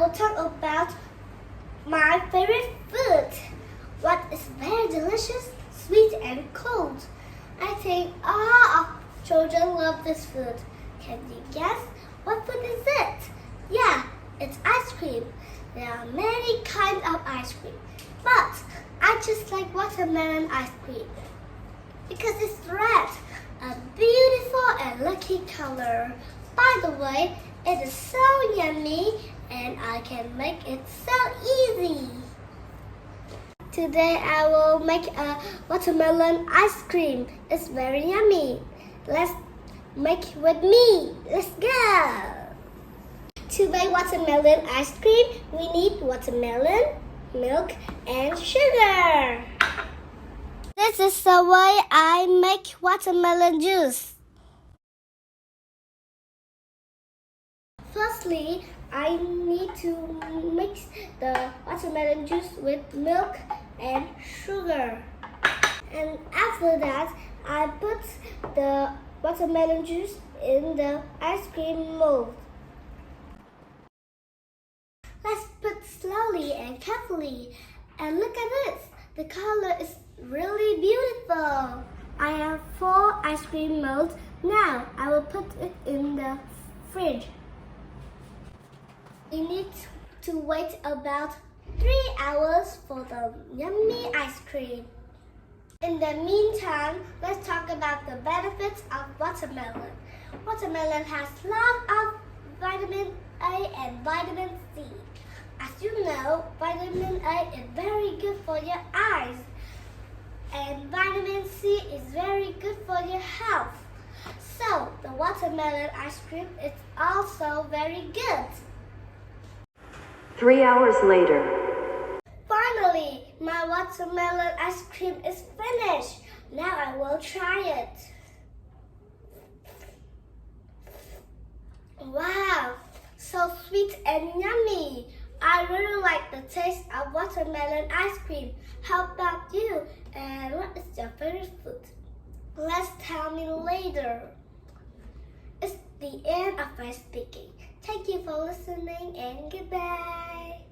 will talk about my favorite food. What is very delicious, sweet and cold. I think all of children love this food. Can you guess what food is it? Yeah, it's ice cream. There are many kinds of ice cream, but I just like watermelon ice cream because it's red, a beautiful and lucky color. By the way, it is so yummy and I can make it so easy. Today I will make a watermelon ice cream. It's very yummy. Let's make with me. Let's go. To make watermelon ice cream, we need watermelon, milk, and sugar. This is the way I make watermelon juice. Firstly, I need to mix the watermelon juice with milk and sugar. And after that, I put the watermelon juice in the ice cream mold. Let's put slowly and carefully. And look at this. The color is really beautiful. I have 4 ice cream molds. Now I will put it in the fridge. We need to wait about 3 hours for the yummy ice cream. In the meantime, let's talk about the benefits of watermelon. Watermelon has lots of vitamin A and vitamin C. As you know, vitamin A is very good for your eyes, and vitamin C is very good for your health. So, the watermelon ice cream is also very good. 3 hours later. Finally, my watermelon ice cream is finished. Now I will try it. Wow, so sweet and yummy. I really like the taste of watermelon ice cream. How about you? And what is your favorite food? Let's tell me later. It's the end of my speaking. Thank you for listening and goodbye.